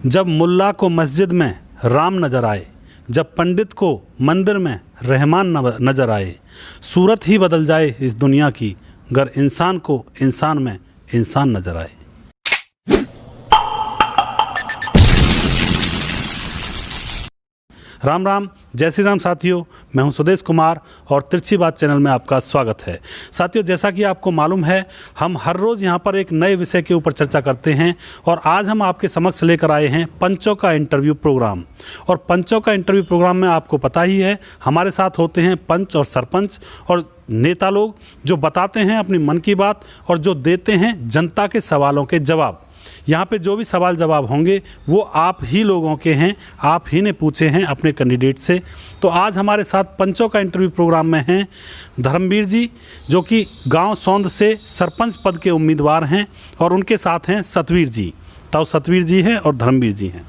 जब मुल्ला को मस्जिद में राम नज़र आए, जब पंडित को मंदिर में रहमान नज़र आए, सूरत ही बदल जाए इस दुनिया की, अगर इंसान को इंसान में इंसान नज़र आए। राम राम, जय श्री राम साथियों। मैं हूं सुदेश कुमार और तिरछी बात चैनल में आपका स्वागत है। साथियों, जैसा कि आपको मालूम है, हम हर रोज़ यहां पर एक नए विषय के ऊपर चर्चा करते हैं और आज हम आपके समक्ष लेकर आए हैं पंचों का इंटरव्यू प्रोग्राम। और पंचों का इंटरव्यू प्रोग्राम में आपको पता ही है, हमारे साथ होते हैं पंच और सरपंच और नेता लोग, जो बताते हैं अपनी मन की बात और जो देते हैं जनता के सवालों के जवाब। यहाँ पे जो भी सवाल जवाब होंगे वो आप ही लोगों के हैं, आप ही ने पूछे हैं अपने कैंडिडेट से। तो आज हमारे साथ पंचों का इंटरव्यू प्रोग्राम में हैं धर्मवीर जी, जो कि गांव सौंद से सरपंच पद के उम्मीदवार हैं, और उनके साथ हैं सतवीर जी। तो सतवीर जी हैं और धर्मवीर जी हैं।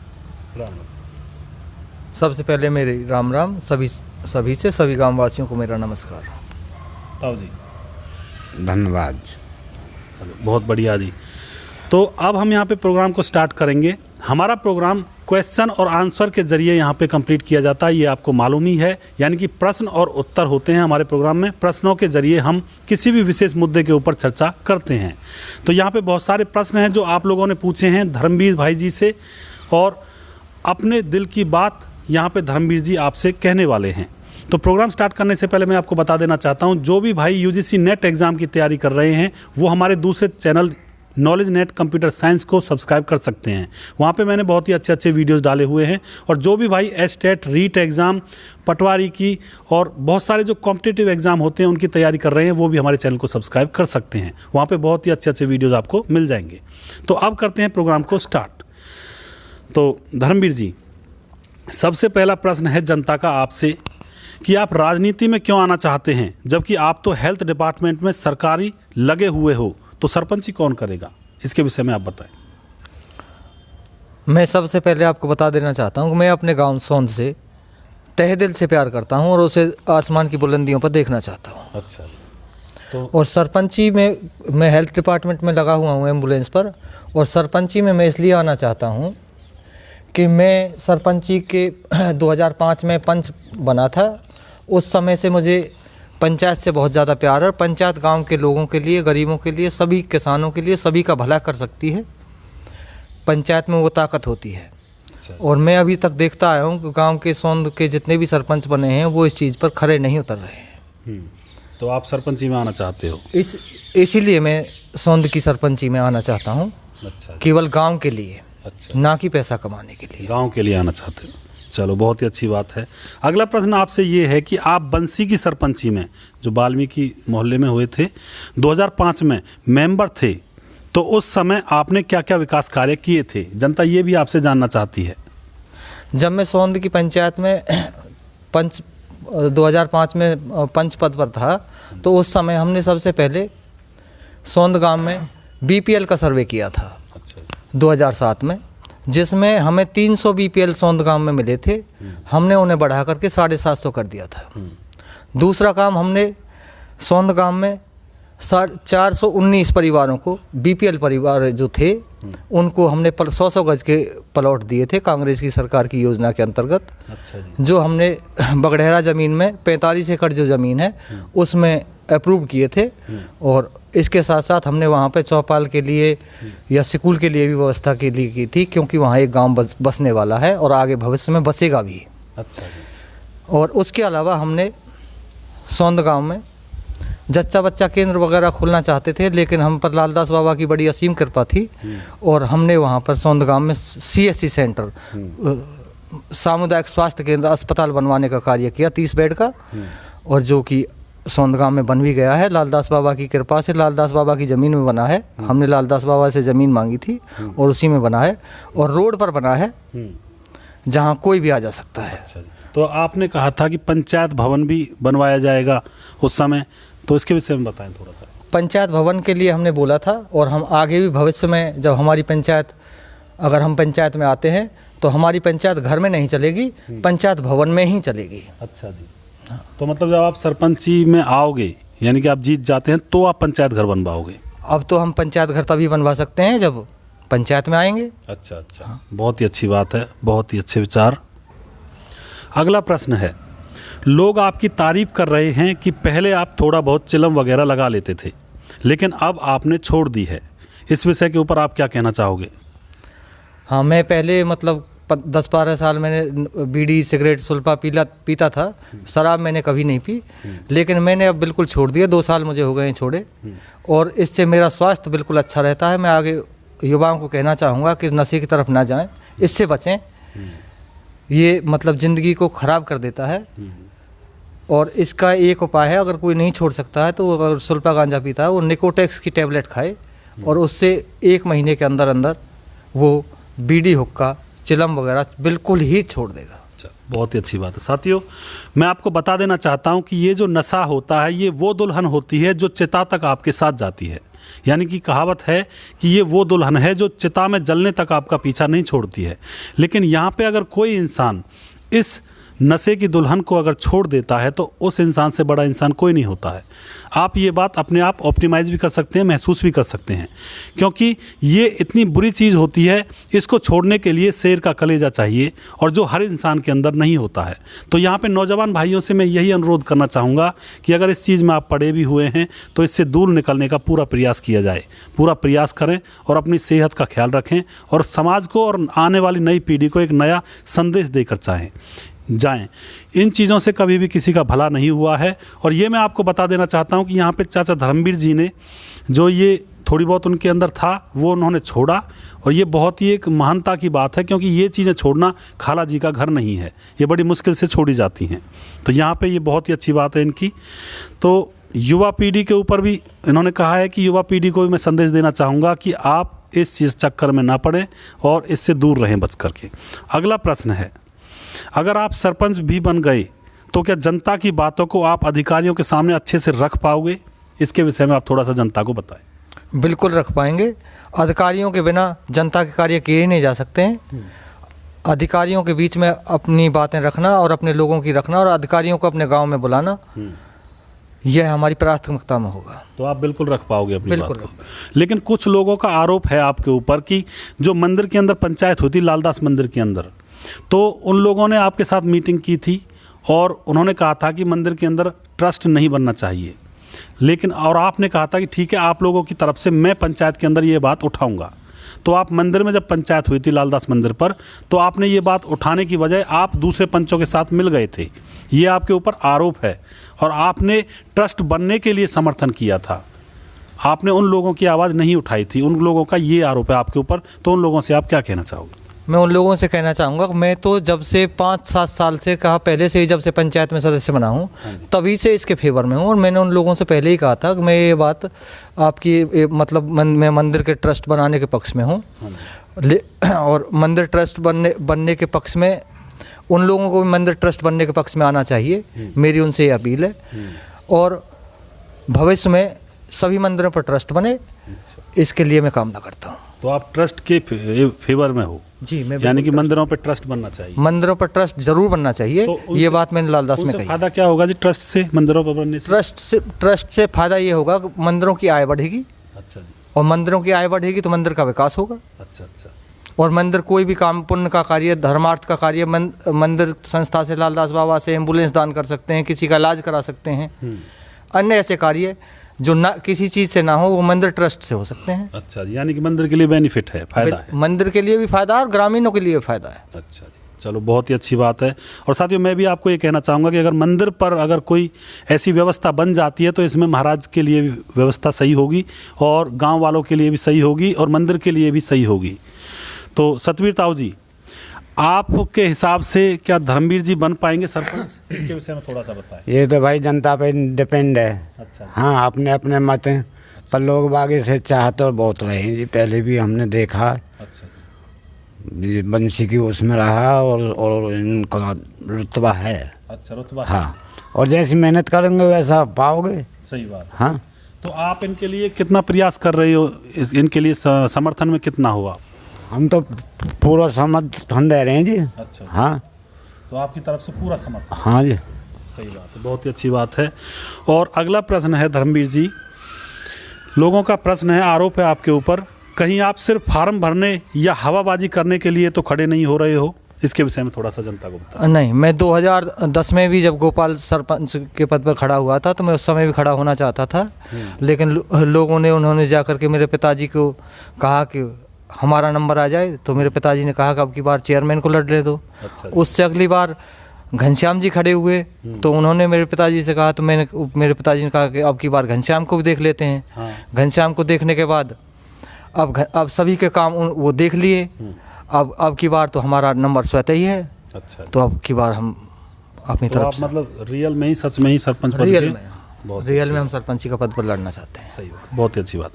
सबसे पहले मेरे राम राम, सभी गाँव वासियों को मेरा नमस्कार। ताऊ जी धन्यवाद। बहुत बढ़िया जी। तो अब हम यहाँ पे प्रोग्राम को स्टार्ट करेंगे। हमारा प्रोग्राम क्वेश्चन और आंसर के ज़रिए यहाँ पे कंप्लीट किया जाता है, ये आपको मालूम ही है। यानी कि प्रश्न और उत्तर होते हैं हमारे प्रोग्राम में। प्रश्नों के ज़रिए हम किसी भी विशेष मुद्दे के ऊपर चर्चा करते हैं। तो यहाँ पे बहुत सारे प्रश्न हैं जो आप लोगों ने पूछे हैं धर्मवीर भाई जी से, और अपने दिल की बात यहाँ पर धर्मवीर जी आपसे कहने वाले हैं। तो प्रोग्राम स्टार्ट करने से पहले मैं आपको बता देना चाहता हूँ, जो भी भाई UGC नेट एग्ज़ाम की तैयारी कर रहे हैं वो हमारे दूसरे channel knowledge net computer science को सब्सक्राइब कर सकते हैं। वहाँ पे मैंने बहुत ही अच्छे वीडियोस डाले हुए हैं। और जो भी भाई एस्टेट, रीट एग्ज़ाम, पटवारी की और बहुत सारे जो कॉम्पिटिटिव एग्ज़ाम होते हैं उनकी तैयारी कर रहे हैं, वो भी हमारे चैनल को सब्सक्राइब कर सकते हैं। वहाँ पे बहुत ही अच्छे वीडियोज़ आपको मिल जाएंगे। तो अब करते हैं प्रोग्राम को स्टार्ट। तो धर्मवीर जी, सबसे पहला प्रश्न है जनता का आपसे कि आप राजनीति में क्यों आना चाहते हैं, जबकि आप तो हेल्थ डिपार्टमेंट में सरकारी लगे हुए हो। तो सरपंची कौन करेगा, इसके विषय में आप बताएं। मैं सबसे पहले आपको बता देना चाहता हूँ कि मैं अपने गांव सौंद से तहे दिल से प्यार करता हूँ और उसे आसमान की बुलंदियों पर देखना चाहता हूँ। अच्छा। तो और सरपंची में मैं हेल्थ डिपार्टमेंट में लगा हुआ हूँ एम्बुलेंस पर। और सरपंची में मैं इसलिए आना चाहता हूँ कि मैं सरपंची के 2005 में पंच बना था। उस समय से मुझे पंचायत से बहुत ज़्यादा प्यार है। पंचायत गांव के लोगों के लिए, गरीबों के लिए, सभी किसानों के लिए, सभी का भला कर सकती है। पंचायत में वो ताकत होती है। अच्छा। और मैं अभी तक देखता आया हूँ कि गांव के सौंद के जितने भी सरपंच बने हैं वो इस चीज़ पर खरे नहीं उतर रहे हैं। तो आप सरपंची में आना चाहते हो? इसीलिए मैं सौंद की सरपंची में आना चाहता हूँ। अच्छा। केवल गाँव के लिए, अच्छा, ना कि पैसा कमाने के लिए। गांव के लिए आना चाहते हो। चलो, बहुत ही अच्छी बात है। अगला प्रश्न आपसे ये है कि आप बंसी की सरपंची में, जो वाल्मीकि मोहल्ले में हुए थे, 2005 में मेंबर थे, तो उस समय आपने क्या क्या विकास कार्य किए थे? जनता ये भी आपसे जानना चाहती है। जब मैं सौंद की पंचायत में 2005 में पंच पद पर था, तो उस समय हमने सबसे पहले सौंद गांव में BPL का सर्वे किया था। अच्छा। 2007 में, जिसमें हमें 300 BPL सौंद गांव में मिले थे। हमने उन्हें बढ़ा करके 750 कर दिया था। दूसरा काम, हमने सौंद गांव में 419 परिवारों को, BPL परिवार जो थे, उनको हमने 100 गज के प्लॉट दिए थे कांग्रेस की सरकार की योजना के अंतर्गत। अच्छा जी। जो हमने बगड़ेरा ज़मीन में 45 एकड़ जो ज़मीन है उसमें अप्रूव किए थे। और इसके साथ साथ हमने वहाँ पे चौपाल के लिए या स्कूल के लिए भी व्यवस्था के लिए की थी, क्योंकि वहाँ एक गांव बसने वाला है और आगे भविष्य में बसेगा भी। अच्छा जी। और उसके अलावा हमने सौंद गांव में जच्चा बच्चा केंद्र वगैरह खोलना चाहते थे, लेकिन हम पर लालदास बाबा की बड़ी असीम कृपा थी और हमने वहाँ पर सौंद गांव में CSC सेंटर, सामुदायिक स्वास्थ्य केंद्र, अस्पताल बनवाने का कार्य किया 30 बेड का। और जो कि सौंद गांव में बन भी गया है। लालदास बाबा की कृपा से लालदास बाबा की ज़मीन में बना है। हमने लालदास बाबा से ज़मीन मांगी थी और उसी में बना है, और रोड पर बना है जहां कोई भी आ जा सकता है। अच्छा। तो आपने कहा था कि पंचायत भवन भी बनवाया जाएगा उस समय, तो इसके विषय में बताएं थोड़ा सा। पंचायत भवन के लिए हमने बोला था, और हम आगे भी भविष्य में जब हमारी पंचायत, अगर हम पंचायत में आते हैं तो हमारी पंचायत घर में नहीं चलेगी, पंचायत भवन में ही चलेगी। अच्छा जी। तो मतलब जब आप सरपंची में आओगे, यानी कि आप जीत जाते हैं, तो आप पंचायत घर बनवाओगे? अब तो हम पंचायत घर तभी बनवा सकते हैं जब पंचायत में आएंगे। अच्छा अच्छा, बहुत ही अच्छी बात है, बहुत ही अच्छे विचार। अगला प्रश्न है, लोग आपकी तारीफ कर रहे हैं कि पहले आप थोड़ा बहुत चिलम वगैरह लगा लेते थे, लेकिन अब आपने छोड़ दी है। इस विषय के ऊपर आप क्या कहना चाहोगे? हाँ, मैं पहले मतलब 10-12 साल मैंने बीड़ी सिगरेट सुल्फा पीता था, शराब मैंने कभी नहीं पी, लेकिन मैंने अब बिल्कुल छोड़ दिया। 2 साल मुझे हो गए हैं छोड़े, और इससे मेरा स्वास्थ्य बिल्कुल अच्छा रहता है। मैं आगे युवाओं को कहना चाहूँगा कि नशे की तरफ ना जाएं, इससे बचें। ये मतलब ज़िंदगी को ख़राब कर देता है, और इसका एक उपाय है, अगर कोई नहीं छोड़ सकता है तो अगर सुल्फा गांजा पीता है वो निकोटेक्स की टैबलेट खाए, और उससे 1 महीने के अंदर अंदर वो बीड़ी हुक्का चिलम वगैरह बिल्कुल ही छोड़ देगा। बहुत ही अच्छी बात है। साथियों, मैं आपको बता देना चाहता हूं कि ये जो नशा होता है, ये वो दुल्हन होती है जो चिता तक आपके साथ जाती है। यानी कि कहावत है कि ये वो दुल्हन है जो चिता में जलने तक आपका पीछा नहीं छोड़ती है। लेकिन यहाँ पे अगर कोई इंसान इस नशे की दुल्हन को अगर छोड़ देता है तो उस इंसान से बड़ा इंसान कोई नहीं होता है। आप ये बात अपने आप ऑप्टिमाइज़ भी कर सकते हैं, महसूस भी कर सकते हैं, क्योंकि ये इतनी बुरी चीज़ होती है। इसको छोड़ने के लिए शेर का कलेजा चाहिए, और जो हर इंसान के अंदर नहीं होता है। तो यहाँ पे नौजवान भाइयों से मैं यही अनुरोध करना चाहूँगा कि अगर इस चीज़ में आप पड़े भी हुए हैं तो इससे दूर निकलने का पूरा प्रयास किया जाए। पूरा प्रयास करें और अपनी सेहत का ख्याल रखें, और समाज को और आने वाली नई पीढ़ी को एक नया संदेश देकर जाएं। इन चीज़ों से कभी भी किसी का भला नहीं हुआ है। और ये मैं आपको बता देना चाहता हूँ कि यहाँ पे चाचा धर्मवीर जी ने जो ये थोड़ी बहुत उनके अंदर था वो उन्होंने छोड़ा, और ये बहुत ही एक महानता की बात है, क्योंकि ये चीज़ें छोड़ना खाला जी का घर नहीं है, ये बड़ी मुश्किल से छोड़ी जाती हैं। तो यहाँ पे ये बहुत ही अच्छी बात है इनकी। तो युवा पीढ़ी के ऊपर भी इन्होंने कहा है कि युवा पीढ़ी को भी मैं संदेश देना चाहूँगा कि आप इस चीज़ चक्कर में ना पड़ें और इससे दूर रहें बच करके। अगला प्रश्न है, अगर आप सरपंच भी बन गए तो क्या जनता की बातों को आप अधिकारियों के सामने अच्छे से रख पाओगे? इसके विषय में आप थोड़ा सा जनता को बताएं। बिल्कुल रख पाएंगे। अधिकारियों के बिना जनता के कार्य किए ही नहीं जा सकते हैं। अधिकारियों के बीच में अपनी बातें रखना और अपने लोगों की रखना, और अधिकारियों को अपने गांव में बुलाना, यह हमारी प्राथमिकता में होगा। तो आप बिल्कुल रख पाओगे अपनी बिल्कुल बात को। लेकिन कुछ लोगों का आरोप है आपके ऊपर कि जो मंदिर के अंदर पंचायत होती, लालदास मंदिर के अंदर, तो उन लोगों ने आपके साथ मीटिंग की थी और उन्होंने कहा था कि मंदिर के अंदर ट्रस्ट नहीं बनना चाहिए, लेकिन और आपने कहा था कि ठीक है, आप लोगों की तरफ से मैं पंचायत के अंदर ये बात उठाऊंगा। तो आप मंदिर में जब पंचायत हुई थी लालदास मंदिर पर, तो आपने ये बात उठाने की बजाय आप दूसरे पंचों के साथ मिल गए थे। ये आपके ऊपर आरोप है, और आपने ट्रस्ट बनने के लिए समर्थन किया था। आपने उन लोगों की आवाज़ नहीं उठाई थी, उन लोगों का ये आरोप है आपके ऊपर। तो उन लोगों से आप क्या कहना चाहोगे? मैं उन लोगों से कहना चाहूँगा, मैं तो जब से 5-7 साल से कहा, पहले से ही जब से पंचायत में सदस्य बना हूँ तभी से इसके फेवर में हूँ, और मैंने उन लोगों से पहले ही कहा था कि मैं ये बात आपकी मतलब मैं मंदिर के ट्रस्ट बनाने के पक्ष में हूँ, और मंदिर ट्रस्ट बनने के पक्ष में उन लोगों को भी मंदिर ट्रस्ट बनने के पक्ष में आना चाहिए। मेरी उनसे ये अपील है, और भविष्य में सभी मंदिरों पर ट्रस्ट बने, इसके लिए मैं कामना करता हूँ। तो आप ट्रस्ट के फेवर में हो? जी, मैं यानी कि मंदिरों पर ट्रस्ट बनना चाहिए। मंदिरों पर ट्रस्ट जरूर बनना चाहिए। तो ये बात मैंने लालदास में कही। फायदा क्या होगा जी ट्रस्ट से, मंदिरों पर बनने से? ट्रस्ट से फायदा ये होगा कि मंदिरों की आय बढ़ेगी। अच्छा जी। और मंदिरों की आय बढ़ेगी तो मंदिर का विकास होगा। अच्छा अच्छा। और मंदिर कोई भी काम, पुण्य का कार्य, धर्मार्थ का कार्य, मंदिर संस्था से लालदास बाबा से एम्बुलेंस दान कर सकते हैं, किसी का इलाज करा सकते हैं। अन्य ऐसे कार्य जो ना किसी चीज़ से ना हो, वो मंदिर ट्रस्ट से हो सकते हैं। अच्छा, यानी कि मंदिर के लिए बेनिफिट है, फायदा है। मंदिर के लिए भी फायदा है और ग्रामीणों के लिए भी फायदा है। अच्छा जी, चलो बहुत ही अच्छी बात है। और साथियों, मैं भी आपको ये कहना चाहूँगा कि अगर मंदिर पर अगर कोई ऐसी व्यवस्था बन जाती है तो इसमें महाराज के लिए भी व्यवस्था सही होगी, और गाँव वालों के लिए भी सही होगी, और मंदिर के लिए भी सही होगी। तो सतवीर ताऊ जी, आपके हिसाब से क्या धर्मवीर जी बन पाएंगे सरपंच? इसके विषय में थोड़ा सा बताएं। ये तो भाई जनता पे डिपेंड है। अच्छा। हाँ, अपने अपने मत हैं। पर लोग बागी से चाहते और बहुत रहे हैं जी, पहले भी हमने देखा। अच्छा। ये बंसी की उसमें रहा, और इनका रुतबा है। अच्छा, रुतबा। हाँ, और जैसी मेहनत करेंगे वैसा पाओगे। सही बात। हाँ, तो आप इनके लिए कितना प्रयास कर रहे हो? इनके लिए समर्थन में कितना हुआ? हम तो पूरा समर्थन दे रहे हैं जी। अच्छा। हाँ, तो आपकी तरफ से पूरा समर्थन? हाँ जी। सही बात है, बहुत ही अच्छी बात है। और अगला प्रश्न है धर्मवीर जी, लोगों का प्रश्न है, आरोप है आपके ऊपर कहीं आप सिर्फ फार्म भरने या हवाबाजी करने के लिए तो खड़े नहीं हो रहे हो, इसके विषय में थोड़ा सा जनता को बताएं। नहीं, मैं 2010 में भी जब गोपाल सरपंच के पद पर खड़ा हुआ था तो मैं उस समय भी खड़ा होना चाहता था, लेकिन लोगों ने उन्होंने जा कर के मेरे पिताजी को कहा कि हमारा नंबर आ जाए, तो मेरे पिताजी ने कहा कि अब की बार चेयरमैन को लड़ने दो। अच्छा। उससे अगली बार घनश्याम जी खड़े हुए तो उन्होंने मेरे पिताजी से कहा, तो मेरे पिताजी ने कहा कि अब की बार घनश्याम को भी देख लेते हैं। हाँ। घनश्याम को देखने के बाद अब सभी के काम वो देख लिए। अब की बार तो हमारा नंबर स्वतः ही है। अच्छा। तो अब की बार हम अपनी तो तरफ आप से मतलब रियल में ही, सच में ही सरपंच पद रियल के? में बहुत रियल अच्छी में हम सरपंची का पद पर लड़ना चाहते हैं। सही बात, बहुत ही अच्छी बात।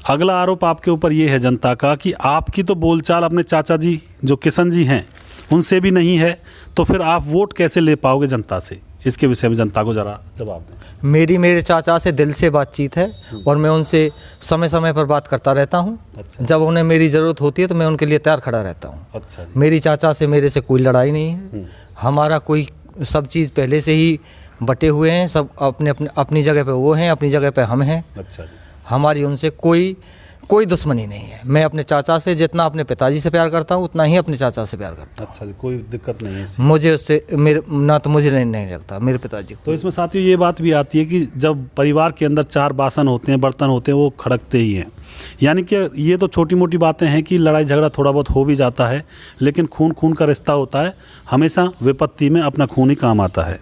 अगला आरोप आपके ऊपर ये है जनता का कि आपकी तो बोलचाल अपने चाचा जी जो किशन जी हैं उनसे भी नहीं है, तो फिर आप वोट कैसे ले पाओगे जनता से? इसके विषय में जनता को ज़रा जवाब दें। मेरे चाचा से दिल से बातचीत है और मैं उनसे समय समय पर बात करता रहता हूँ। अच्छा। जब उन्हें मेरी ज़रूरत होती है तो मैं उनके लिए तैयार खड़ा रहता हूँ। अच्छा जी। मेरी चाचा से मेरे से कोई लड़ाई नहीं है। हमारा कोई सब चीज़ पहले से ही बटे हुए हैं, सब अपनी जगह पे वो हैं, अपनी जगह पे हम हैं। अच्छा जी। हमारी उनसे कोई दुश्मनी नहीं है। मैं अपने चाचा से जितना अपने पिताजी से प्यार करता हूँ उतना ही अपने चाचा से प्यार करता अच्छा जी, कोई दिक्कत नहीं है इससे। हूँ। मुझे उससे मुझे नहीं लगता मेरे पिताजी को। तो इसमें साथियों ये बात भी आती है कि जब परिवार के अंदर 4 बासन होते हैं, बर्तन होते हैं, वो खड़कते ही हैं। यानी कि ये तो छोटी मोटी बातें हैं कि लड़ाई झगड़ा थोड़ा बहुत हो भी जाता है, लेकिन खून का रिश्ता होता है, हमेशा विपत्ति में अपना खून ही काम आता है।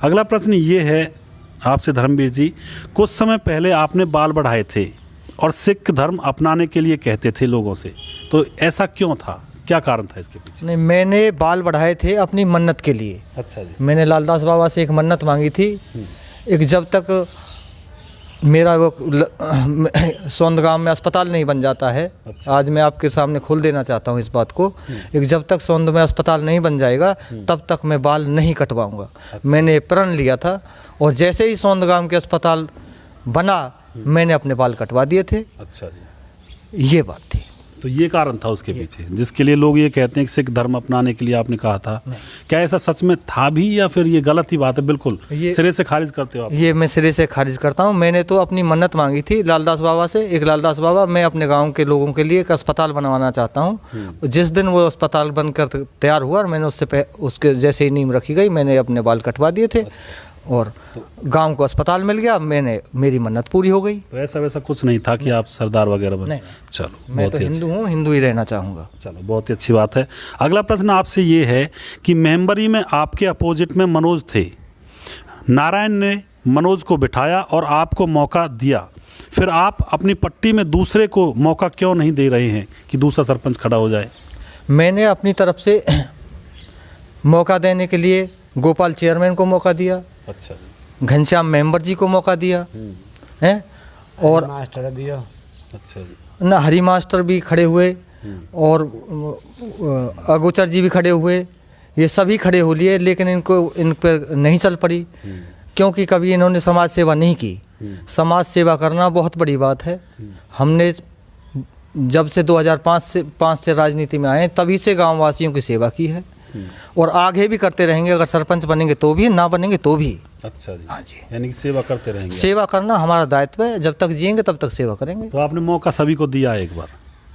अगला प्रश्न ये है आपसे धर्मवीर जी, कुछ समय पहले आपने बाल बढ़ाए थे और सिख धर्म अपनाने के लिए कहते थे लोगों से, तो ऐसा क्यों था, क्या कारण था इसके पीछे? नहीं, मैंने बाल बढ़ाए थे अपनी मन्नत के लिए। अच्छा जी। मैंने लालदास बाबा से एक मन्नत मांगी थी। एक जब तक मेरा वो सोंदगांव में अस्पताल नहीं बन जाता है, अच्छा। आज मैं आपके सामने खोल देना चाहता हूँ इस बात को। एक जब तक सोंद में अस्पताल नहीं बन जाएगा तब तक मैं बाल नहीं कटवाऊंगा। मैंने प्रण लिया था और जैसे ही सोंदगांव के अस्पताल बना मैंने अपने बाल कटवा दिए थे। अच्छा जी। ये बात थी। तो ये कारण था उसके पीछे, जिसके लिए लोग ये कहते हैं कि सिख धर्म अपनाने के लिए आपने कहा था। क्या ऐसा सच में था भी या फिर ये गलत ही बात है? बिल्कुल सिरे से खारिज करते हो आप? ये मैं सिरे से खारिज करता हूँ। मैंने तो अपनी मन्नत मांगी थी लालदास बाबा से। एक लालदास बाबा, मैं अपने गांव के लोगों के लिए एक अस्पताल बनवाना चाहता हूँ। जिस दिन वो अस्पताल बनकर तैयार हुआ और मैंने उसके जैसे ही नींव रखी गई मैंने अपने बाल कटवा दिए थे और गांव को अस्पताल मिल गया। मेरी मन्नत पूरी हो गई। तो ऐसा वैसा कुछ नहीं था कि आप सरदार वगैरह बने? नहीं। चलो, मैं तो हिंदू हूँ, हिंदू ही रहना चाहूँगा। चलो, बहुत ही अच्छी बात है। अगला प्रश्न आपसे ये है कि मेंबरी में आपके अपोजिट में मनोज थे, नारायण ने मनोज को बिठाया और आपको मौका दिया, फिर आप अपनी पट्टी में दूसरे को मौका क्यों नहीं दे रहे हैं कि दूसरा सरपंच खड़ा हो जाए? मैंने अपनी तरफ से मौका देने के लिए गोपाल चेयरमैन को मौका दिया। अच्छा। घनश्याम मेंबर जी को मौका दिया है और मास्टर दिया। अच्छा जी। ना हरी मास्टर भी खड़े हुए और अगोचर जी भी खड़े हुए। ये सभी खड़े हो लिए, लेकिन इन पर नहीं चल पड़ी क्योंकि कभी इन्होंने समाज सेवा नहीं की। समाज सेवा करना बहुत बड़ी बात है। हमने जब से 2005 से राजनीति में आए तभी से गाँव वासियों की सेवा की है और आगे भी करते रहेंगे। अगर सरपंच बनेंगे तो भी, ना बनेंगे तो भी। अच्छा जी। हाँ जी। यानी कि सेवा करते रहेंगे। सेवा करना हमारा दायित्व है। जब तक जिएंगे तब तक सेवा करेंगे। तो आपने मौका सभी को दिया एक बार?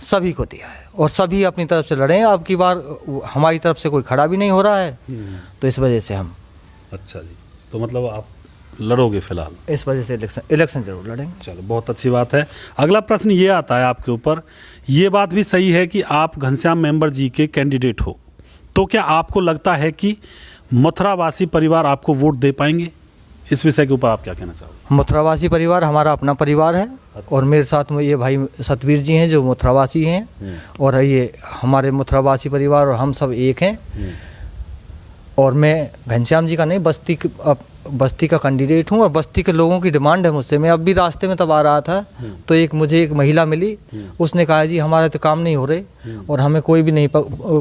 सभी को दिया है और सभी अपनी तरफ से लड़े हैं। अब की बार हमारी तरफ से कोई खड़ा भी नहीं हो रहा है, तो इस वजह से हम। अच्छा जी। तो मतलब आप लड़ोगे फिलहाल? इस वजह से इलेक्शन जरूर लड़ेंगे। चलो, बहुत अच्छी बात है। अगला प्रश्न ये आता है आपके ऊपर, ये बात भी सही है कि आप घनश्याम मेंबर जी के कैंडिडेट हो, तो क्या आपको लगता है कि मथुरावासी परिवार आपको वोट दे पाएंगे? इस विषय के ऊपर आप क्या कहना चाहोगे? मथुरावासी परिवार हमारा अपना परिवार है। अच्छा। और मेरे साथ में ये भाई सतवीर जी हैं जो मथुरावासी हैं और ये हमारे मथुरावासी परिवार और हम सब एक हैं। और मैं घनश्याम जी का नहीं, बस्ती का कैंडिडेट हूँ और बस्ती के लोगों की डिमांड है मुझसे। मैं अब भी रास्ते में तब आ रहा था तो मुझे एक महिला मिली, उसने कहा जी हमारे तो काम नहीं हो रहे और हमें कोई भी नहीं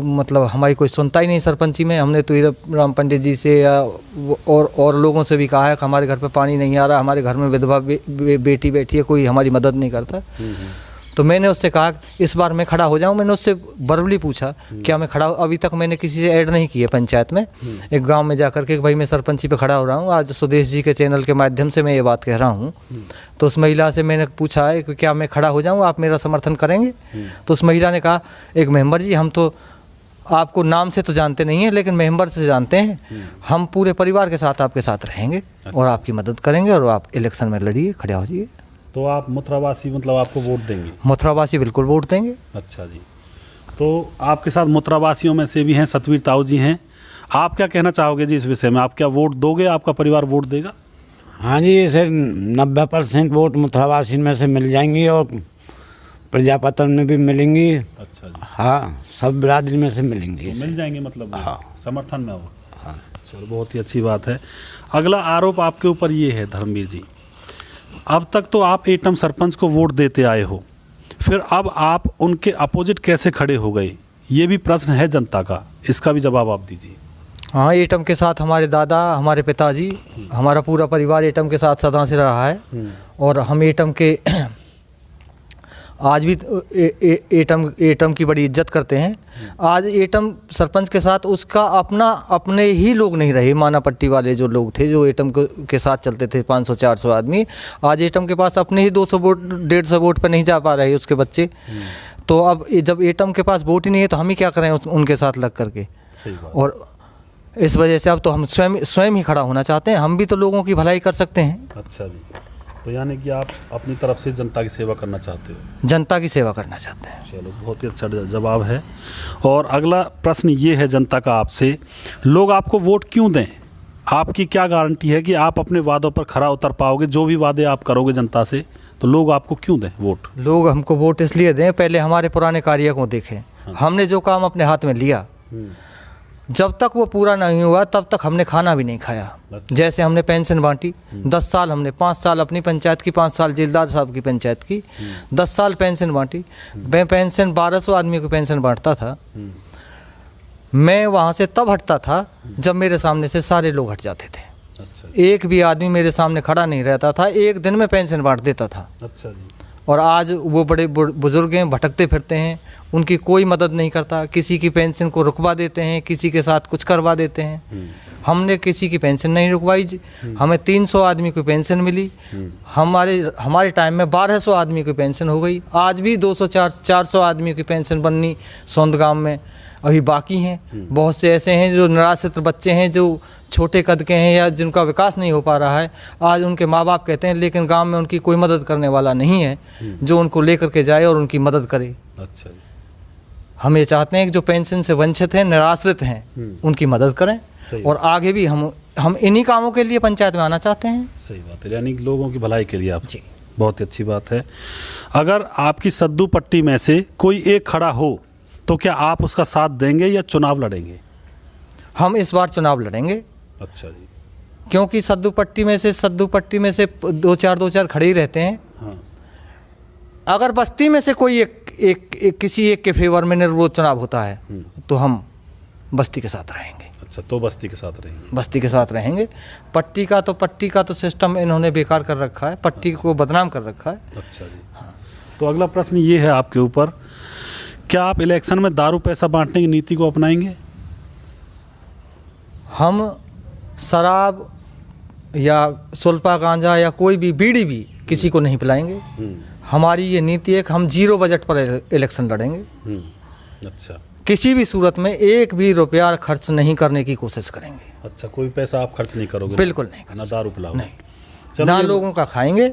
मतलब हमारी कोई सुनता ही नहीं सरपंची में। हमने तो राम पंडित जी से या और लोगों से भी कहा है कि हमारे घर पे पानी नहीं आ रहा, हमारे घर में विधवा बेटी बैठी है, कोई हमारी मदद नहीं करता। तो मैंने उससे कहा इस बार मैं खड़ा हो जाऊं। मैंने उससे वर्बली पूछा क्या मैं खड़ा, अभी तक मैंने किसी से ऐड नहीं की है पंचायत में, एक गांव में जाकर के भाई मैं सरपंची पे खड़ा हो रहा हूं, आज सुदेश जी के चैनल के माध्यम से मैं ये बात कह रहा हूं। तो उस महिला से मैंने पूछा है कि क्या मैं खड़ा हो जाऊँ, आप मेरा समर्थन करेंगे? तो उस महिला ने कहा एक मेंबर जी हम तो आपको नाम से तो जानते नहीं हैं लेकिन मेंबर से जानते हैं, हम पूरे परिवार के साथ आपके साथ रहेंगे और आपकी मदद करेंगे और आप इलेक्शन में लड़िए, खड़े हो जाइए। तो आप मथुरावासी मतलब आपको वोट देंगे? मथुरावासी बिल्कुल वोट देंगे। अच्छा जी। तो आपके साथ मथुरावासियों में से भी हैं सतवीर ताऊ जी हैं, आप क्या कहना चाहोगे जी इस विषय में? आप क्या वोट दोगे, आपका परिवार वोट देगा? हाँ जी, इसे 90% वोट मथुरावासी में से मिल जाएंगी और प्रजापतन में भी मिलेंगी। अच्छा जी। हाँ, सब बिरादरी में से मिलेंगी। तो मिल जाएंगे मतलब वोट, हाँ। समर्थन में हो। हाँ। चलो बहुत ही अच्छी बात है। अगला आरोप आपके ऊपर ये है धर्मवीर जी, अब तक तो आप एटम सरपंच को वोट देते आए हो, फिर अब आप उनके अपोजिट कैसे खड़े हो गए? ये भी प्रश्न है जनता का, इसका भी जवाब आप दीजिए। हाँ, एटम के साथ हमारे दादा, हमारे पिताजी, हमारा पूरा परिवार एटम के साथ सदा से रहा है और हम एटम के आज भी एटम की बड़ी इज्जत करते हैं। आज एटम सरपंच के साथ उसका अपने ही लोग नहीं रहे, माना पट्टी वाले जो लोग थे जो एटम के साथ चलते थे 500-400 आदमी, आज एटम के पास अपने ही 200 वोट 150 वोट पर नहीं जा पा रहे उसके बच्चे। तो अब जब एटम के पास वोट ही नहीं है तो हम ही क्या करें उनके साथ लग करके। सही बात। और इस वजह से अब तो हम स्वयं ही खड़ा होना चाहते हैं, हम भी तो लोगों की भलाई कर सकते हैं। अच्छा जी, तो यानी कि आप अपनी तरफ से जनता की सेवा करना चाहते हो? जनता की सेवा करना चाहते हैं। चलो बहुत ही अच्छा जवाब है। और अगला प्रश्न ये है जनता का आपसे, लोग आपको वोट क्यों दें? आपकी क्या गारंटी है कि आप अपने वादों पर खरा उतर पाओगे? जो भी वादे आप करोगे जनता से, तो लोग आपको क्यों दें वोट? लोग हमको वोट इसलिए दें, पहले हमारे पुराने कार्य को देखें। हमने जो काम अपने हाथ में लिया, जब तक वो पूरा नहीं हुआ तब तक हमने खाना भी नहीं खाया। अच्छा। जैसे हमने पेंशन बांटी 10 साल, हमने 5 साल अपनी पंचायत की, 5 साल जेलदार साहब की पंचायत की, 10 साल पेंशन बांटी। मैं पेंशन 1200 आदमी को पेंशन बांटता था। मैं वहाँ से तब हटता था जब मेरे सामने से सारे लोग हट जाते थे। अच्छा एक भी आदमी मेरे सामने खड़ा नहीं रहता था, एक दिन में पेंशन बांट देता था। अच्छा जी। और आज वो बड़े बुजुर्ग हैं, भटकते फिरते हैं, उनकी कोई मदद नहीं करता, किसी की पेंशन को रुकवा देते हैं, किसी के साथ कुछ करवा देते हैं। हमने किसी की पेंशन नहीं रुकवाई जी, हमें 300 आदमी को पेंशन मिली। हमारे टाइम में 1200 आदमी की पेंशन हो गई। आज भी 200-400 आदमी की पेंशन बननी सोंद गाँव में अभी बाकी हैं। बहुत से ऐसे हैं जो निराश्रित बच्चे हैं, जो छोटे कद के हैं या जिनका विकास नहीं हो पा रहा है। आज उनके माँ बाप कहते हैं लेकिन गांव में उनकी कोई मदद करने वाला नहीं है जो उनको लेकर के जाए और उनकी मदद करे। अच्छा जी। हम ये चाहते हैं कि जो पेंशन से वंचित हैं, निराश्रित हैं, उनकी मदद करें और आगे भी हम इन्हीं कामों के लिए पंचायत में आना चाहते हैं। सही बात है, यानी लोगों की भलाई के लिए आप जी। बहुत ही अच्छी बात है। अगर आपकी सद्दू पट्टी में से कोई एक खड़ा हो तो क्या आप उसका साथ देंगे या चुनाव लड़ेंगे? हम इस बार चुनाव लड़ेंगे। अच्छा जी। क्योंकि सद्दू पट्टी में से 2-4 खड़े ही रहते हैं। हाँ। अगर बस्ती में से कोई किसी एक के फेवर में निर्विरोध चुनाव होता है तो हम बस्ती के साथ रहेंगे। अच्छा, तो बस्ती के साथ रहेंगे? बस्ती के साथ रहेंगे। पट्टी का तो सिस्टम इन्होंने बेकार कर रखा है, पट्टी को बदनाम कर रखा है। अच्छा जी। हाँ। तो अगला प्रश्न ये है आपके ऊपर, क्या आप इलेक्शन में दारू पैसा बांटने की नीति को अपनाएंगे? हम शराब या सुल्फा गांजा या कोई भी बीड़ी भी किसी को नहीं पिलाएंगे। हमारी ये नीति है कि हम 0 बजट पर इलेक्शन लड़ेंगे। अच्छा, किसी भी सूरत में 1 भी रुपया खर्च नहीं करने की कोशिश करेंगे। अच्छा, कोई पैसा आप खर्च नहीं करोगे? बिल्कुल नहीं ना दारू पिलाओगे? नहीं, ना लोगों का खाएंगे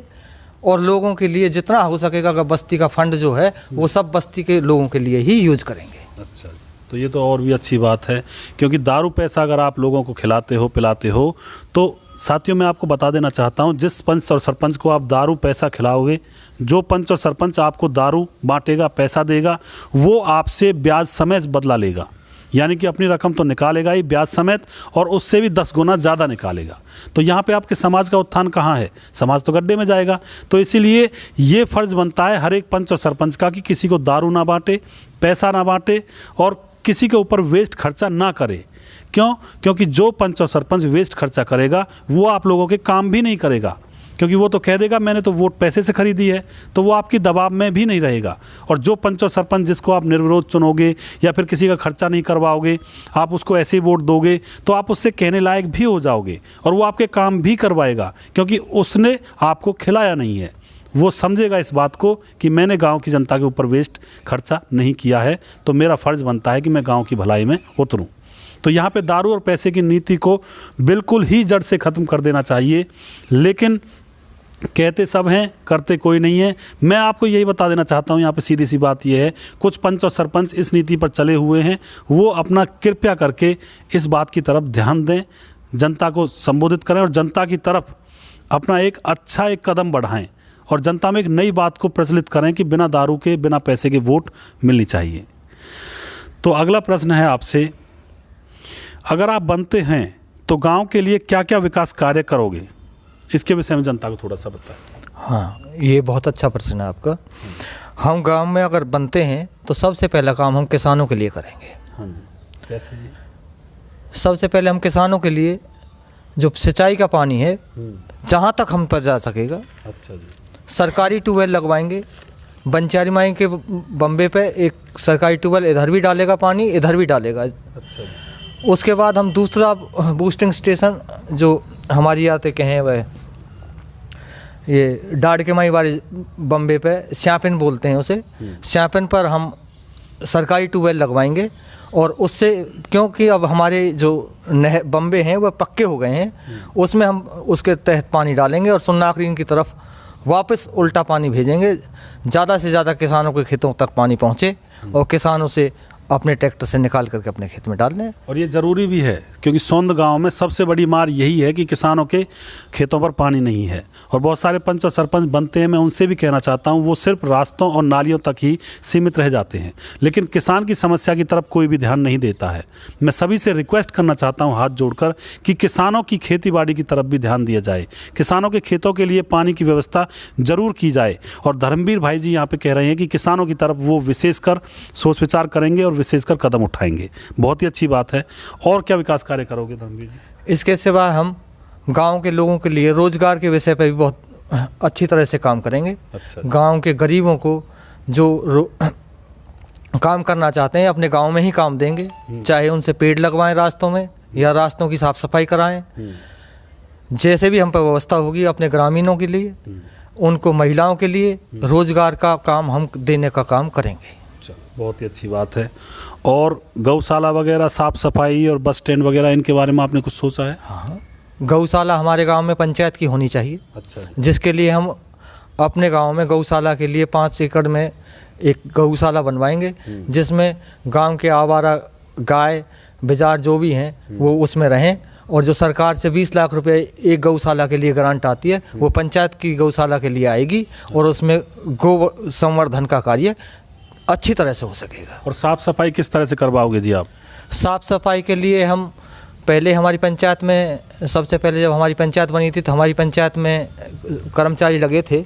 और लोगों के लिए जितना हो सकेगा अगर बस्ती का फंड जो है वो सब बस्ती के लोगों के लिए ही यूज करेंगे। अच्छा, तो ये तो और भी अच्छी बात है, क्योंकि दारू पैसा अगर आप लोगों को खिलाते हो पिलाते हो तो साथियों मैं आपको बता देना चाहता हूँ, जिस पंच और सरपंच को आप दारू पैसा खिलाओगे, जो पंच और सरपंच आपको दारू बांटेगा, पैसा देगा, वो आपसे ब्याज समेत बदला लेगा। यानी कि अपनी रकम तो निकालेगा ही ब्याज समेत और उससे भी 10 गुना ज़्यादा निकालेगा। तो यहाँ पे आपके समाज का उत्थान कहाँ है? समाज तो गड्ढे में जाएगा। तो इसीलिए ये फ़र्ज़ बनता है हर एक पंच और सरपंच का कि किसी को दारू ना बांटे, पैसा ना बांटे और किसी के ऊपर वेस्ट खर्चा ना करे। क्यों? क्योंकि जो पंच और सरपंच वेस्ट खर्चा करेगा वो आप लोगों के काम भी नहीं करेगा। क्योंकि वो तो कह देगा मैंने तो वोट पैसे से खरीदी है, तो वो आपकी दबाव में भी नहीं रहेगा। और जो पंच और सरपंच जिसको आप निर्विरोध चुनोगे या फिर किसी का खर्चा नहीं करवाओगे, आप उसको ऐसे ही वोट दोगे, तो आप उससे कहने लायक भी हो जाओगे और वो आपके काम भी करवाएगा, क्योंकि उसने आपको खिलाया नहीं है। वो समझेगा इस बात को कि मैंने गांव की जनता के ऊपर वेस्ट खर्चा नहीं किया है, तो मेरा फ़र्ज़ बनता है कि मैं गांव की भलाई में उतरूं। तो यहाँ पे दारू और पैसे की नीति को बिल्कुल ही जड़ से ख़त्म कर देना चाहिए, लेकिन कहते सब हैं, करते कोई नहीं है। मैं आपको यही बता देना चाहता हूँ, यहाँ पे सीधी सी बात यह है, कुछ पंच और सरपंच इस नीति पर चले हुए हैं, वो अपना कृपया करके इस बात की तरफ ध्यान दें, जनता को संबोधित करें और जनता की तरफ अपना एक कदम बढ़ाएं और जनता में एक नई बात को प्रचलित करें कि बिना दारू के, बिना पैसे के वोट मिलनी चाहिए। तो अगला प्रश्न है आपसे, अगर आप बनते हैं तो गांव के लिए क्या क्या विकास कार्य करोगे? इसके विषय में जनता को थोड़ा सा बताएं। हाँ, ये बहुत अच्छा प्रश्न है आपका। हम गांव में अगर बनते हैं तो सबसे पहला काम हम किसानों के लिए करेंगे। हाँ जी, कैसे जी? सबसे पहले हम किसानों के लिए जो सिंचाई का पानी है, जहाँ तक हम पर जा सकेगा, अच्छा जी, सरकारी ट्यूबवेल लगवाएंगे। बंचारी माई के बम्बे पे एक सरकारी ट्यूबवेल इधर भी डालेगा पानी, इधर भी डालेगा। अच्छा जी। उसके बाद हम दूसरा बूस्टिंग स्टेशन जो हमारी आते कहें वह ये डाड़ के माई वाले बम्बे पे श्यापिन बोलते हैं उसे, श्यापिन पर हम सरकारी ट्यूबवेल लगवाएंगे। और उससे, क्योंकि अब हमारे जो बम्बे हैं वह पक्के हो गए हैं, उसमें हम उसके तहत पानी डालेंगे और सुन्नाकरीन की तरफ वापस उल्टा पानी भेजेंगे। ज़्यादा से ज़्यादा किसानों के खेतों तक पानी पहुँचे और किसानों से अपने ट्रैक्टर से निकाल करके अपने खेत में डाल लें। और ये ज़रूरी भी है, क्योंकि सोंद गांव में सबसे बड़ी मार यही है कि किसानों के खेतों पर पानी नहीं है। और बहुत सारे पंच और सरपंच बनते हैं, मैं उनसे भी कहना चाहता हूं, वो सिर्फ रास्तों और नालियों तक ही सीमित रह जाते हैं, लेकिन किसान की समस्या की तरफ कोई भी ध्यान नहीं देता है। मैं सभी से रिक्वेस्ट करना चाहता हूँ हाथ जोड़कर कि किसानों की खेती बाड़ी की तरफ भी ध्यान दिया जाए, किसानों के खेतों के लिए पानी की व्यवस्था ज़रूर की जाए। और धर्मवीर भाई जी यहाँ पर कह रहे हैं कि किसानों की तरफ वो विशेषकर सोच विचार करेंगे और विशेषकर कदम उठाएंगे। बहुत ही अच्छी बात है। और क्या विकास कार्य करोगे धर्मवीर जी? इसके सिवा हम गांव के लोगों के लिए रोजगार के विषय पर भी बहुत अच्छी तरह से काम करेंगे। अच्छा। गांव के गरीबों को जो काम करना चाहते हैं अपने गांव में ही काम देंगे, चाहे उनसे पेड़ लगवाएं रास्तों में या रास्तों की साफ सफाई कराएं। जैसे भी हम पर व्यवस्था होगी अपने ग्रामीणों के लिए, उनको महिलाओं के लिए रोजगार का काम हम देने का काम करेंगे। बहुत ही अच्छी बात है। और गौशाला वगैरह, साफ सफाई और बस स्टैंड वगैरह, इनके बारे में आपने कुछ सोचा है? हाँ, गौशाला हमारे गांव में पंचायत की होनी चाहिए। अच्छा। जिसके लिए हम अपने गांव में गौशाला के लिए 5 एकड़ में एक गौशाला बनवाएंगे, जिसमें गांव के आवारा गाय बिजार जो भी हैं वो उसमें रहें। और जो सरकार से 20 लाख रुपए एक गौशाला के लिए ग्रांट आती है, वो पंचायत की गौशाला के लिए आएगी और उसमें गौ संवर्धन का कार्य अच्छी तरह से हो सकेगा। और साफ़ सफाई किस तरह से करवाओगे जी आप? साफ़ सफाई के लिए हम पहले हमारी पंचायत में, सबसे पहले जब हमारी पंचायत बनी थी तो हमारी पंचायत में कर्मचारी लगे थे,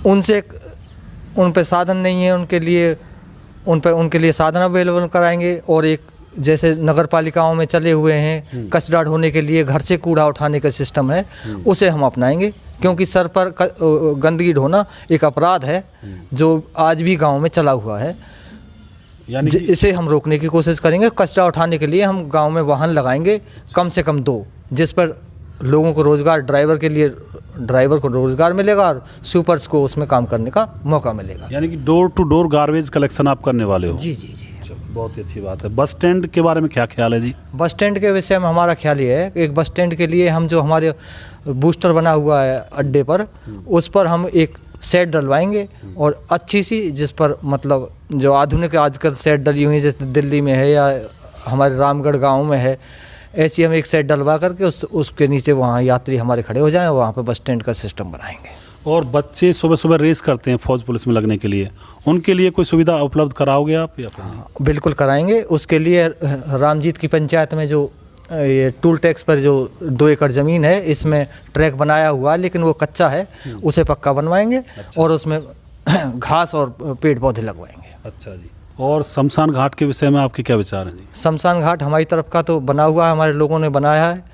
उन पे साधन नहीं है, उनके लिए साधन अवेलेबल कराएंगे। और एक जैसे नगर पालिकाओं में चले हुए हैं कचरा ढोने के लिए घर से कूड़ा उठाने का सिस्टम है, उसे हम अपनाएंगे। क्योंकि सर पर गंदगी ढोना एक अपराध है जो आज भी गांव में चला हुआ है, यानी इसे हम रोकने की कोशिश करेंगे। कचरा उठाने के लिए हम गांव में वाहन लगाएंगे, कम से कम 2, जिस पर लोगों को रोज़गार, ड्राइवर को रोज़गार मिलेगा और सुपर्स को उसमें काम करने का मौका मिलेगा। यानी कि door to door garbage collection आप करने वाले हो? जी जी जी। बहुत ही अच्छी बात है। बस स्टैंड के बारे में क्या ख्याल है जी? बस स्टैंड के विषय में हमारा ख्याल ये है कि एक बस स्टैंड के लिए हम जो हमारे बूस्टर बना हुआ है अड्डे पर, उस पर हम एक सेट डलवाएंगे और अच्छी सी, जिस पर मतलब जो आधुनिक आजकल सेट डली हुई जैसे दिल्ली में है या हमारे रामगढ़ गांव में है, ऐसी हम एक सेट डलवा करके उसके नीचे वहाँ यात्री हमारे खड़े हो जाएं, वहाँ पर बस स्टैंड का सिस्टम बनाएंगे। और बच्चे सुबह सुबह रेस करते हैं फौज पुलिस में लगने के लिए, उनके लिए कोई सुविधा उपलब्ध कराओगे आप या? हाँ, बिल्कुल कराएंगे। उसके लिए रामजीत की पंचायत में जो ये टूल टैक्स पर जो 2 एकड़ ज़मीन है, इसमें ट्रैक बनाया हुआ है लेकिन वो कच्चा है, उसे पक्का बनवाएंगे। अच्छा। और उसमें घास और पेड़ पौधे लगवाएंगे। अच्छा जी। और शमशान घाट के विषय में आपके क्या विचार हैं जी? शमशान घाट हमारी तरफ का तो बना हुआ है, हमारे लोगों ने बनाया है,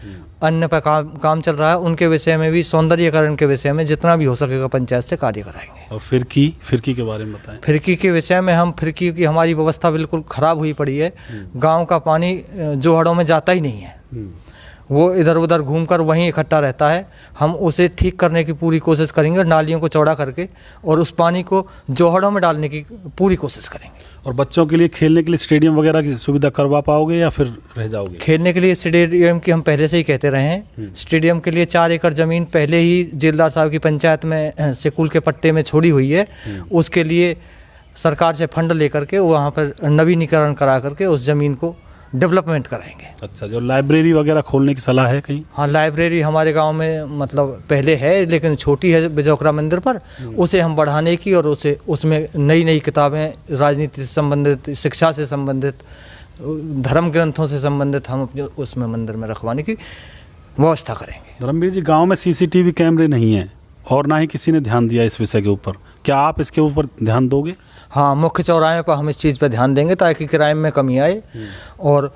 अन्य पर काम चल रहा है, उनके विषय में भी सौंदर्यीकरण के विषय में जितना भी हो सकेगा पंचायत से कार्य कराएंगे। और फिरकी के बारे में बताएं। फिरकी के विषय में फिरकी की हमारी व्यवस्था बिल्कुल ख़राब हुई पड़ी है। गांव का पानी जोहड़ों में जाता ही नहीं है, वो इधर उधर घूमकर वहीं इकट्ठा रहता है। हम उसे ठीक करने की पूरी कोशिश करेंगे, नालियों को चौड़ा करके, और उस पानी को जोहड़ों में डालने की पूरी कोशिश करेंगे। और बच्चों के लिए खेलने के लिए स्टेडियम वगैरह की सुविधा करवा पाओगे या फिर रह जाओगे? खेलने के लिए स्टेडियम की हम पहले से ही कहते रहे हैं। स्टेडियम के लिए 4 एकड़ ज़मीन पहले ही जेलदार साहब की पंचायत में स्कूल के पट्टे में छोड़ी हुई है। उसके लिए सरकार से फंड लेकर के वहाँ पर नवीनीकरण करा करके उस ज़मीन को डेवलपमेंट कराएंगे। अच्छा, जो लाइब्रेरी वगैरह खोलने की सलाह है कहीं? हाँ, लाइब्रेरी हमारे गांव में मतलब पहले है, लेकिन छोटी है बिजौकरा मंदिर पर। उसे हम बढ़ाने की और उसमें नई नई किताबें, राजनीति से संबंधित, शिक्षा से संबंधित, धर्म ग्रंथों से संबंधित हम अपने उसमें मंदिर में रखवाने की व्यवस्था करेंगे। धर्मवीर जी, गाँव में CCTV कैमरे नहीं हैं और ना ही किसी ने ध्यान दिया इस विषय के ऊपर, क्या आप इसके ऊपर ध्यान दोगे? हाँ, मुख्य चौराहे पर हम इस चीज़ पर ध्यान देंगे ताकि क्राइम में कमी आए, और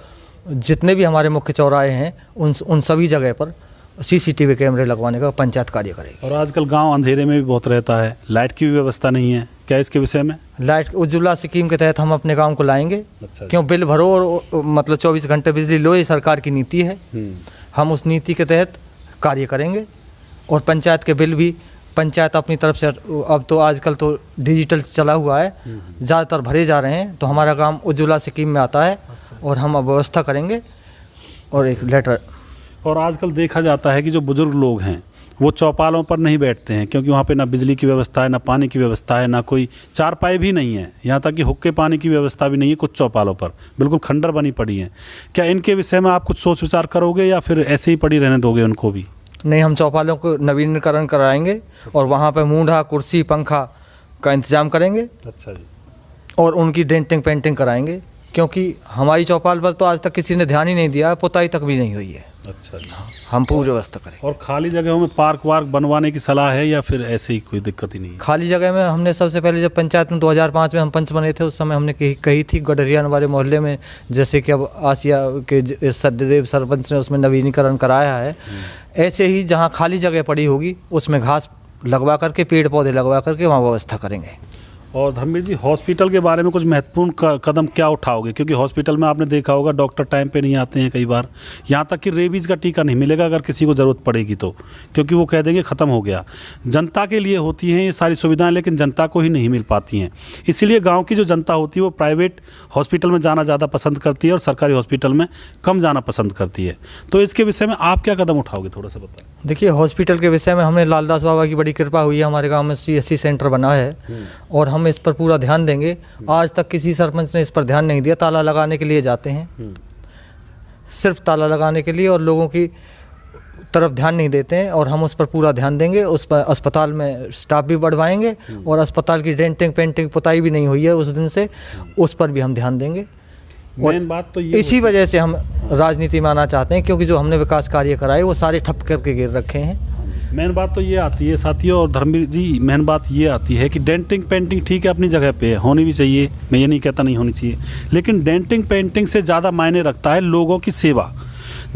जितने भी हमारे मुख्य चौराहे हैं उन सभी जगह पर CCTV कैमरे लगवाने का पंचायत कार्य करेगी। और आजकल गांव अंधेरे में भी बहुत रहता है, लाइट की भी व्यवस्था नहीं है, क्या इसके विषय में? लाइट उज्ज्वला स्कीम के तहत हम अपने गांव को लाएंगे। अच्छा, क्यों, बिल भरो और मतलब 24 घंटे बिजली लो, ये सरकार की नीति है। हम उस नीति के तहत कार्य करेंगे। और पंचायत के बिल भी पंचायत अपनी तरफ से, अब तो आजकल तो डिजिटल चला हुआ है, ज़्यादातर भरे जा रहे हैं, तो हमारा काम उज्ज्वला स्कीम में आता है और हम अब व्यवस्था करेंगे और एक लेटर। और आजकल देखा जाता है कि जो बुजुर्ग लोग हैं वो चौपालों पर नहीं बैठते हैं, क्योंकि वहाँ पे ना बिजली की व्यवस्था है, ना पानी की व्यवस्था है, ना कोई चारपाई भी नहीं है, यहाँ तक कि हुक्के पानी की व्यवस्था भी नहीं है। कुछ चौपालों पर बिल्कुल खंडर बनी पड़ी हैं। क्या इनके विषय में आप कुछ सोच विचार करोगे या फिर ऐसे ही पड़ी रहने दोगे उनको भी? नहीं, हम चौपालों को नवीनीकरण कराएंगे और वहाँ पर मूढ़ा, कुर्सी, पंखा का इंतजाम करेंगे। अच्छा जी। और उनकी डेंटिंग पेंटिंग कराएंगे, क्योंकि हमारी चौपाल पर तो आज तक किसी ने ध्यान ही नहीं दिया, पुताई तक भी नहीं हुई है। अच्छा जी। हम पूरी व्यवस्था करेंगे। और खाली जगहों में पार्क वार्क बनवाने की सलाह है या फिर ऐसे ही कोई दिक्कत ही नहीं है? खाली जगह में हमने सबसे पहले जब पंचायत में 2005 में हम पंच बने थे, उस समय हमने कही थी गडरियान वाले मोहल्ले में, जैसे कि अब आसिया के सत्यदेव सरपंच ने उसमें नवीनीकरण कराया है, ऐसे ही जहाँ खाली जगह पड़ी होगी उसमें घास लगवा करके, पेड़ पौधे लगवा करके वहाँ व्यवस्था करेंगे। और धर्मवीर जी, हॉस्पिटल के बारे में कुछ महत्वपूर्ण कदम क्या उठाओगे? क्योंकि हॉस्पिटल में आपने देखा होगा डॉक्टर टाइम पे नहीं आते हैं कई बार, यहाँ तक कि रेबीज़ का टीका नहीं मिलेगा अगर किसी को ज़रूरत पड़ेगी तो, क्योंकि वो कह देंगे ख़त्म हो गया। जनता के लिए होती हैं ये सारी सुविधाएं, लेकिन जनता को ही नहीं मिल पाती हैं। इसीलिए गाँव की जो जनता होती है वो प्राइवेट हॉस्पिटल में जाना ज़्यादा पसंद करती है और सरकारी हॉस्पिटल में कम जाना पसंद करती है। तो इसके विषय में आप क्या कदम उठाओगे, थोड़ा सा बताएं। देखिए, हॉस्पिटल के विषय में हमने लालदास बाबा की बड़ी कृपा हुई है, हमारे गांव में CSC सेंटर बना है और हम इस पर पूरा ध्यान देंगे। आज तक किसी सरपंच ने इस पर ध्यान नहीं दिया। ताला लगाने के लिए जाते हैं, सिर्फ ताला लगाने के लिए, और लोगों की तरफ ध्यान नहीं देते हैं, और हम उस पर पूरा ध्यान देंगे। उस पर अस्पताल में स्टाफ भी बढ़वाएंगे और अस्पताल की डेंटिंग पेंटिंग पुताई भी नहीं हुई है उस दिन से, उस पर भी हम ध्यान देंगे। मेन बात तो ये, इसी वजह से हम राजनीति में आना चाहते हैं, क्योंकि जो हमने विकास कार्य कराए वो सारे ठप करके गिर रखे हैं। मेन बात तो ये आती है साथियों और धर्मवीर जी, मेन बात ये आती है कि डेंटिंग पेंटिंग ठीक है अपनी जगह पे होनी भी चाहिए, मैं ये नहीं कहता नहीं होनी चाहिए, लेकिन डेंटिंग पेंटिंग से ज़्यादा मायने रखता है लोगों की सेवा।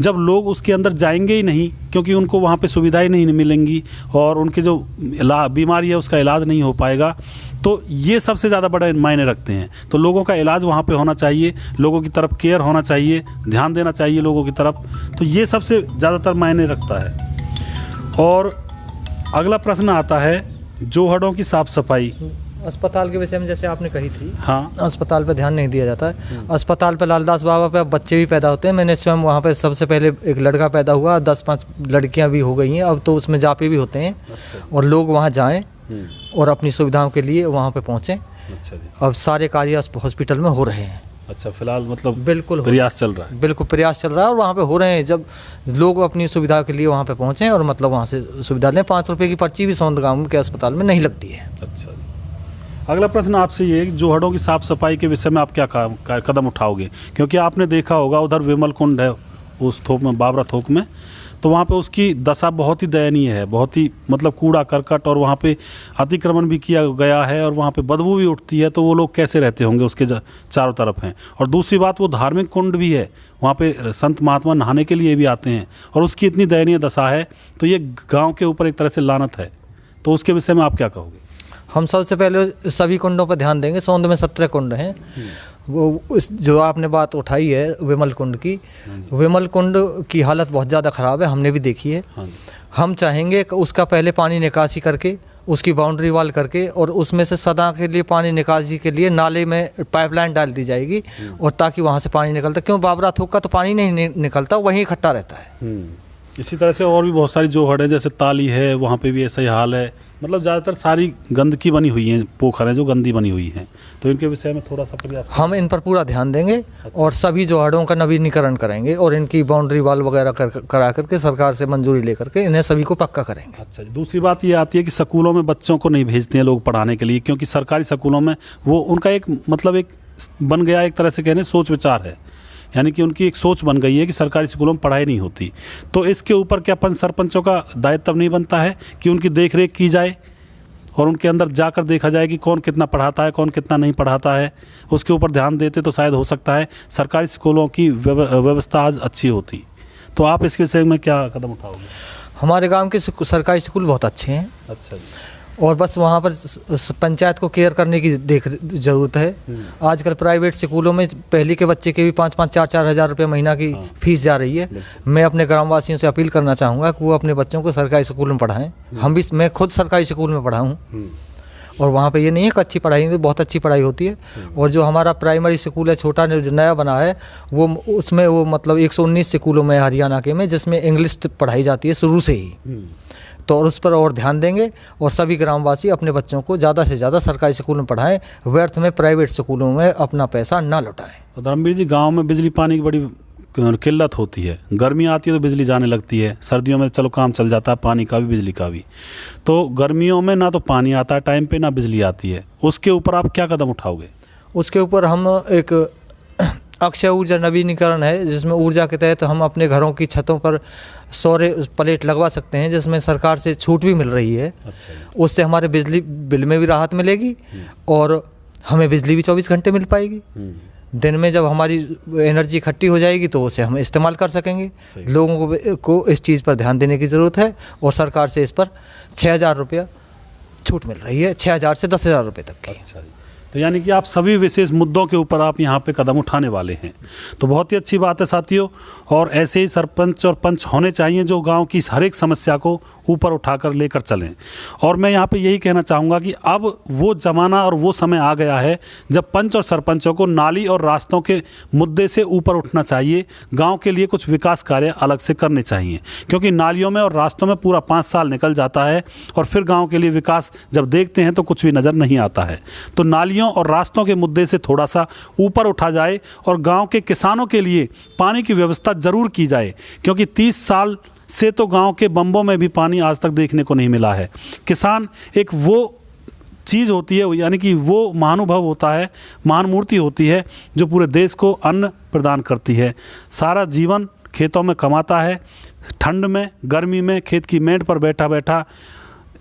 जब लोग उसके अंदर जाएंगे ही नहीं, क्योंकि उनको वहाँ पे सुविधाएं नहीं मिलेंगी और उनके जो बीमारी है उसका इलाज नहीं हो पाएगा, तो ये सबसे ज़्यादा बड़ा मायने रखते हैं। तो लोगों का इलाज वहाँ पे होना चाहिए, लोगों की तरफ केयर होना चाहिए, ध्यान देना चाहिए लोगों की तरफ, तो ये सबसे ज़्यादातर मायने रखता है। और अगला प्रश्न आता है जोहड़ों की साफ़ सफाई। अस्पताल के विषय में जैसे आपने कही थी, हाँ, अस्पताल पे ध्यान नहीं दिया जाता है। अस्पताल पे लालदास बाबा पे अब बच्चे भी पैदा होते हैं। मैंने स्वयं वहाँ पे सबसे पहले एक लड़का पैदा हुआ, 10-5 लड़कियाँ भी हो गई हैं, अब तो उसमें जापे भी होते हैं। अच्छा। और लोग वहाँ जाएं और अपनी सुविधाओं के लिए वहाँ पे पहुँचें। अच्छा जी। अब सारे कार्य हॉस्पिटल में हो रहे हैं। अच्छा, फिलहाल मतलब बिल्कुल प्रयास चल रहा है। बिल्कुल प्रयास चल रहा है और वहाँ पे हो रहे हैं। जब लोग अपनी सुविधा के लिए वहाँ पे पहुँचें और मतलब वहाँ से सुविधा लें। 5 रुपये की पर्ची भी सौंदगांव के अस्पताल में नहीं लगती है। अच्छा, अगला प्रश्न आपसे ये है कि जोहड़ों की साफ़ सफाई के विषय में आप क्या कदम उठाओगे? क्योंकि आपने देखा होगा उधर विमल कुंड है उस थोक में, बाबरा थोक में, तो वहाँ पे उसकी दशा बहुत ही दयनीय है, बहुत ही मतलब कूड़ा करकट, और वहाँ पे अतिक्रमण भी किया गया है और वहाँ पे बदबू भी उठती है। तो वो लोग कैसे रहते होंगे, उसके चारों तरफ हैं। और दूसरी बात, वो धार्मिक कुंड भी है, वहाँ पे संत महात्मा नहाने के लिए भी आते हैं, और उसकी इतनी दयनीय दशा है। तो ये गाँव के ऊपर एक तरह से लानत है। तो उसके विषय में आप क्या कहोगे? हम सबसे पहले सभी कुंडों पर ध्यान देंगे। सौंद में 17 कुंड हैं। वो जो आपने बात उठाई है विमल कुंड की, विमल कुंड की हालत बहुत ज़्यादा ख़राब है, हमने भी देखी है। हम चाहेंगे कि उसका पहले पानी निकासी करके, उसकी बाउंड्री वाल करके, और उसमें से सदा के लिए पानी निकासी के लिए नाले में पाइपलाइन डाल दी जाएगी, और ताकि वहाँ से पानी निकलता। क्यों बाबरा थोक का तो पानी नहीं निकलता, वहीं इकट्ठा रहता है। इसी तरह से और भी बहुत सारी जोहड़ है, जैसे ताली है, वहाँ पे भी ऐसा ही हाल है। मतलब ज़्यादातर सारी गंदगी बनी हुई है, पोखर है जो गंदी बनी हुई हैं। तो इनके विषय में थोड़ा सा प्रयास हम इन पर पूरा ध्यान देंगे, और सभी जोहड़ों का नवीनीकरण करेंगे, और इनकी बाउंड्री वाल वगैरह करा करके सरकार से मंजूरी लेकर के इन्हें सभी को पक्का करेंगे। अच्छा जी। दूसरी बात ये आती है कि स्कूलों में बच्चों को नहीं भेजते हैं लोग पढ़ाने के लिए, क्योंकि सरकारी स्कूलों में वो उनका एक मतलब एक बन गया, एक तरह से कहने सोच विचार है, यानी कि उनकी एक सोच बन गई है कि सरकारी स्कूलों में पढ़ाई नहीं होती। तो इसके ऊपर क्या पंच सरपंचों का दायित्व नहीं बनता है कि उनकी देख रेख की जाए और उनके अंदर जाकर देखा जाए कि कौन कितना पढ़ाता है, कौन कितना नहीं पढ़ाता है? उसके ऊपर ध्यान देते तो शायद हो सकता है सरकारी स्कूलों की व्यवस्था आज अच्छी होती। तो आप इसके विषय में क्या कदम उठाओगे? हमारे गांव के सरकारी स्कूल बहुत अच्छे हैं। अच्छा जी। और बस वहाँ पर पंचायत को केयर करने की ज़रूरत है। आजकल प्राइवेट स्कूलों में पहली के बच्चे के भी 5-5, 4-4 हज़ार रुपये महीना की फीस जा रही है। मैं अपने ग्रामवासियों से अपील करना चाहूँगा कि वो अपने बच्चों को सरकारी स्कूल में पढ़ाएं। मैं खुद सरकारी स्कूल में पढ़ा हूँ, और वहाँ पे ये नहीं है कि अच्छी पढ़ाई नहीं, बहुत अच्छी पढ़ाई होती है। और जो हमारा प्राइमरी स्कूल है छोटा जो नया बना है, वो उसमें वो मतलब 119 स्कूलों में हरियाणा के में, जिसमें इंग्लिश पढ़ाई जाती है शुरू से ही। तो उस पर और ध्यान देंगे, और सभी ग्रामवासी अपने बच्चों को ज़्यादा से ज़्यादा सरकारी स्कूल में पढ़ाएं, व्यर्थ में प्राइवेट स्कूलों में अपना पैसा ना लौटाएं। तो धर्मवीर जी, गांव में बिजली पानी की बड़ी किल्लत होती है। गर्मी आती है तो बिजली जाने लगती है, सर्दियों में चलो काम चल जाता है, पानी का भी बिजली का भी। तो गर्मियों में ना तो पानी आता है टाइम पे, ना बिजली आती है। उसके ऊपर आप क्या कदम उठाओगे? उसके ऊपर हम एक अक्षय ऊर्जा नवीनीकरण है, जिसमें ऊर्जा के तहत हम अपने घरों की छतों पर सौर प्लेट लगवा सकते हैं, जिसमें सरकार से छूट भी मिल रही है। अच्छा। उससे हमारे बिजली बिल में भी राहत मिलेगी, और हमें बिजली भी 24 घंटे मिल पाएगी। दिन में जब हमारी एनर्जी इकट्ठी हो जाएगी तो उसे हम इस्तेमाल कर सकेंगे। लोगों को इस चीज़ पर ध्यान देने की ज़रूरत है, और सरकार से इस पर 6,000 रुपया छूट मिल रही है, 6,000 से 10,000 रुपये तक की। अच्छा। तो यानी कि आप सभी विशेष मुद्दों के ऊपर आप यहाँ पे कदम उठाने वाले हैं। तो बहुत ही अच्छी बात है साथियों, और ऐसे ही सरपंच और पंच होने चाहिए जो गांव की हर एक समस्या को ऊपर उठाकर लेकर चलें। और मैं यहाँ पे यही कहना चाहूँगा कि अब वो ज़माना और वो समय आ गया है जब पंच और सरपंचों को नाली और रास्तों के मुद्दे से ऊपर उठना चाहिए। गांव के लिए कुछ विकास कार्य अलग से करने चाहिए, क्योंकि नालियों में और रास्तों में पूरा 5 साल निकल जाता है, और फिर गाँव के लिए विकास जब देखते हैं तो कुछ भी नज़र नहीं आता है। तो नालियों और रास्तों के मुद्दे से थोड़ा सा ऊपर उठा जाए, और गाँव के किसानों के लिए पानी की व्यवस्था ज़रूर की जाए, क्योंकि 30 साल से तो गांव के बंबों में भी पानी आज तक देखने को नहीं मिला है। किसान एक वो चीज़ होती है, यानी कि वो महानुभव होता है, महान मूर्ति होती है, जो पूरे देश को अन्न प्रदान करती है। सारा जीवन खेतों में कमाता है, ठंड में गर्मी में खेत की मेंढ पर बैठा बैठा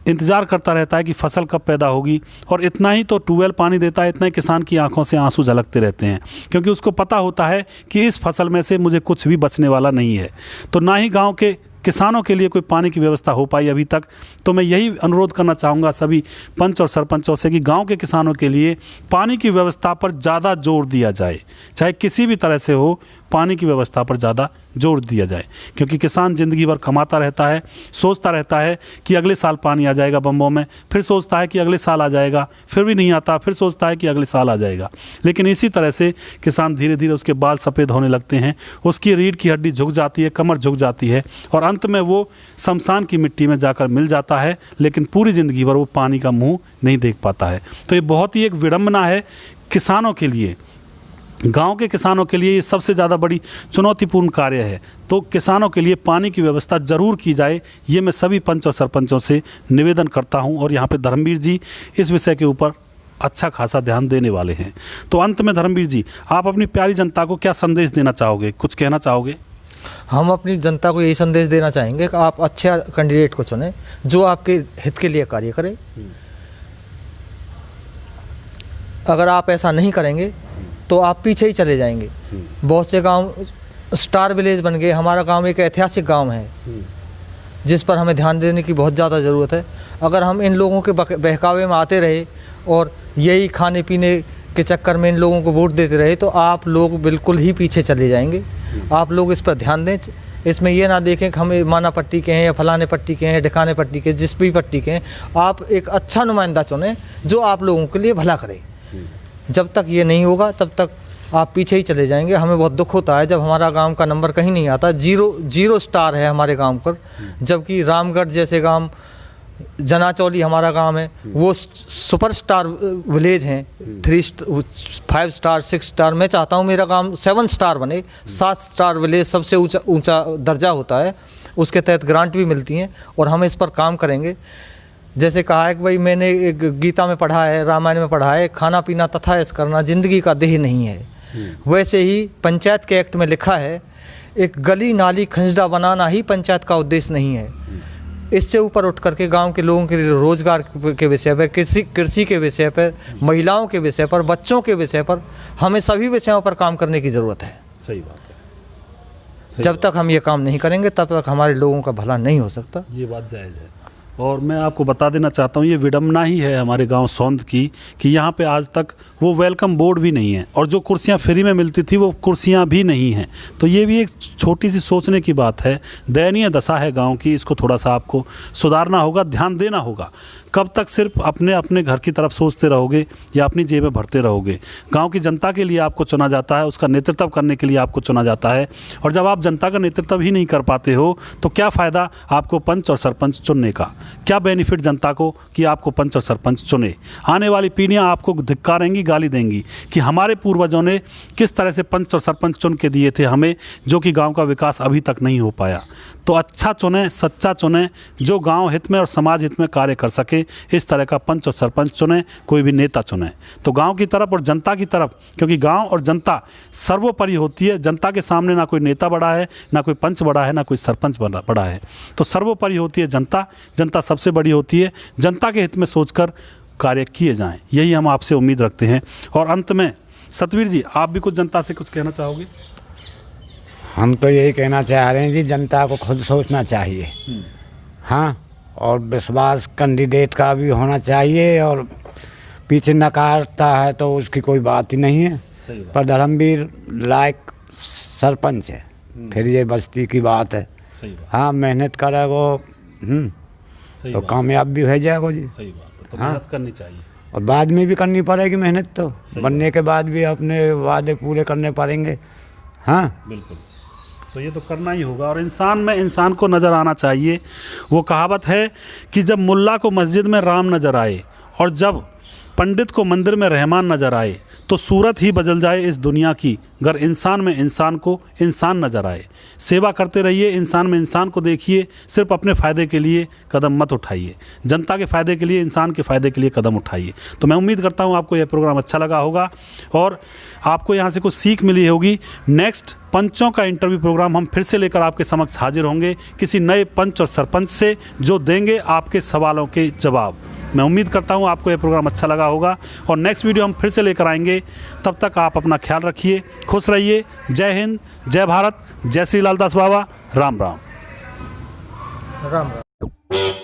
इंतज़ार करता रहता है कि फसल कब पैदा होगी। और इतना ही तो ट्यूबवेल पानी देता है, इतना ही किसान की आंखों से आंसू झलकते रहते हैं, क्योंकि उसको पता होता है कि इस फसल में से मुझे कुछ भी बचने वाला नहीं है। तो ना ही गांव के किसानों के लिए कोई पानी की व्यवस्था हो पाई अभी तक। तो मैं यही अनुरोध करना चाहूँगा सभी पंच और सरपंचों से कि गांव के किसानों के लिए पानी की व्यवस्था पर ज़्यादा जोर दिया जाए, चाहे किसी भी तरह से हो, पानी की व्यवस्था पर ज़्यादा जोर दिया जाए। क्योंकि किसान ज़िंदगी भर कमाता रहता है, सोचता रहता है कि अगले साल पानी आ जाएगा बंबों में, फिर सोचता है कि अगले साल आ जाएगा, फिर भी नहीं आता, फिर सोचता है कि अगले साल आ जाएगा। लेकिन इसी तरह से किसान धीरे धीरे उसके बाल सफ़ेद होने लगते हैं, उसकी रीढ़ की हड्डी झुक जाती है, कमर झुक जाती है, और अंत में वो शमशान की मिट्टी में जाकर मिल जाता है, लेकिन पूरी ज़िंदगी भर वो पानी का मुँह नहीं देख पाता है। तो ये बहुत ही एक विडंबना है किसानों के लिए, गांव के किसानों के लिए ये सबसे ज़्यादा बड़ी चुनौतीपूर्ण कार्य है। तो किसानों के लिए पानी की व्यवस्था ज़रूर की जाए, ये मैं सभी पंच और सरपंचों से निवेदन करता हूं। और यहाँ पे धर्मवीर जी इस विषय के ऊपर अच्छा खासा ध्यान देने वाले हैं। तो अंत में धर्मवीर जी, आप अपनी प्यारी जनता को क्या संदेश देना चाहोगे, कुछ कहना चाहोगे? हम अपनी जनता को यही संदेश देना चाहेंगे कि आप अच्छे कैंडिडेट को चुनें जो आपके हित के लिए कार्य करे। अगर आप ऐसा नहीं करेंगे तो आप पीछे ही चले जाएंगे। बहुत से गांव स्टार विलेज बन गए। हमारा गांव एक ऐतिहासिक गांव है जिस पर हमें ध्यान देने की बहुत ज़्यादा ज़रूरत है। अगर हम इन लोगों के बहकावे में आते रहे और यही खाने पीने के चक्कर में इन लोगों को वोट देते रहे तो आप लोग बिल्कुल ही पीछे चले जाएंगे। आप लोग इस पर ध्यान दें। इसमें ये ना देखें कि हमें माना पट्टी के हैं या फलाने पट्टी के हैं, ढिकाने पट्टी के, जिस भी पट्टी के हैं, आप एक अच्छा नुमाइंदा चुनें जो आप लोगों के लिए भला करे। जब तक ये नहीं होगा तब तक आप पीछे ही चले जाएंगे। हमें बहुत दुख होता है जब हमारा गांव का नंबर कहीं नहीं आता। जीरो स्टार है हमारे गांव पर, जबकि रामगढ़ जैसे गांव, जनाचौली हमारा गांव है, वो सुपरस्टार विलेज हैं। 5 स्टार 6 स्टार। मैं चाहता हूं मेरा गांव 7 स्टार बने। 7 स्टार विलेज सबसे ऊंचा दर्जा होता है, उसके तहत ग्रांट भी मिलती हैं और हम इस पर काम करेंगे। जैसे कहा है कि भाई मैंने एक गीता में पढ़ा है, रामायण में पढ़ा है, खाना पीना तथा ऐश करना जिंदगी का देह नहीं है। वैसे ही पंचायत के एक्ट में लिखा है एक गली नाली खंजड़ा बनाना ही पंचायत का उद्देश्य नहीं है। इससे ऊपर उठ करके गांव के लोगों के लिए रोजगार के विषय पर, कृषि के विषय पर, महिलाओं के विषय पर, बच्चों के विषय पर हमें सभी विषयों पर काम करने की ज़रूरत है। सही बात है। जब तक हम ये काम नहीं करेंगे तब तक हमारे लोगों का भला नहीं हो सकता। ये बात जायज़ है। और मैं आपको बता देना चाहता हूँ, ये विडम्बना ही है हमारे गांव सौंद की कि यहाँ पे आज तक वो वेलकम बोर्ड भी नहीं है और जो कुर्सियाँ फ्री में मिलती थी वो कुर्सियाँ भी नहीं हैं। तो ये भी एक छोटी सी सोचने की बात है। दयनीय दशा है गांव की। इसको थोड़ा सा आपको सुधारना होगा, ध्यान देना होगा। कब तक सिर्फ अपने अपने घर की तरफ सोचते रहोगे या अपनी जेबें भरते रहोगे? गांव की जनता के लिए आपको चुना जाता है, उसका नेतृत्व करने के लिए आपको चुना जाता है। और जब आप जनता का नेतृत्व ही नहीं कर पाते हो तो क्या फ़ायदा आपको पंच और सरपंच चुनने का? क्या बेनिफिट जनता को कि आपको पंच और सरपंच चुने? आने वाली पीढ़ियाँ आपको धिक्कारेंगी, गाली देंगी कि हमारे पूर्वजों ने किस तरह से पंच और सरपंच चुन के दिए थे हमें, जो कि गाँव का विकास अभी तक नहीं हो पाया। तो अच्छा चुनें, सच्चा चुनें, जो गांव हित में और समाज हित में कार्य कर सके। इस तरह का पंच और सरपंच चुनें, कोई भी नेता चुनें तो गांव की तरफ और जनता की तरफ, क्योंकि गांव और जनता सर्वोपरि होती है। जनता के सामने ना कोई नेता बड़ा है, ना कोई पंच बड़ा है, ना कोई सरपंच बड़ा है। तो सर्वोपरि होती है जनता। जनता सबसे बड़ी होती है। जनता के हित में सोचकर कार्य किए जाएँ, यही हम आपसे उम्मीद रखते हैं। और अंत में सतवीर जी, आप भी कुछ जनता से कुछ कहना चाहोगे? हम तो यही कहना चाह रहे हैं कि जनता को खुद सोचना चाहिए। हाँ, और विश्वास कैंडिडेट का भी होना चाहिए। और पीछे नकारता है तो उसकी कोई बात ही नहीं है। पर धर्मवीर लायक सरपंच है, फिर ये बस्ती की बात है। हाँ, मेहनत करेगा तो कामयाब भी हो जाएगा जी। सही बात है। तो मेहनत करनी चाहिए और बाद में भी करनी पड़ेगी मेहनत। तो बनने के बाद भी अपने वादे पूरे करने पड़ेंगे। हाँ, बिल्कुल। तो ये तो करना ही होगा। और इंसान में इंसान को नज़र आना चाहिए। वो कहावत है कि जब मुल्ला को मस्जिद में राम नज़र आए और जब पंडित को मंदिर में रहमान नज़र आए तो सूरत ही बदल जाए इस दुनिया की, अगर इंसान में इंसान को इंसान नज़र आए। सेवा करते रहिए, इंसान में इंसान को देखिए। सिर्फ अपने फ़ायदे के लिए कदम मत उठाइए, जनता के फ़ायदे के लिए, इंसान के फ़ायदे के लिए कदम उठाइए। तो मैं उम्मीद करता हूँ आपको यह प्रोग्राम अच्छा लगा होगा और आपको यहाँ से कुछ सीख मिली होगी। नेक्स्ट पंचों का इंटरव्यू प्रोग्राम हम फिर से लेकर आपके समक्ष हाजिर होंगे किसी नए पंच और सरपंच से, जो देंगे आपके सवालों के जवाब। मैं उम्मीद करता हूँ आपको यह प्रोग्राम अच्छा लगा होगा और नेक्स्ट वीडियो हम फिर से लेकर आएंगे। तब तक आप अपना ख्याल रखिए, खुश रहिए। जय हिंद, जय भारत, जय श्री लालदास बाबा। राम राम। राम राम।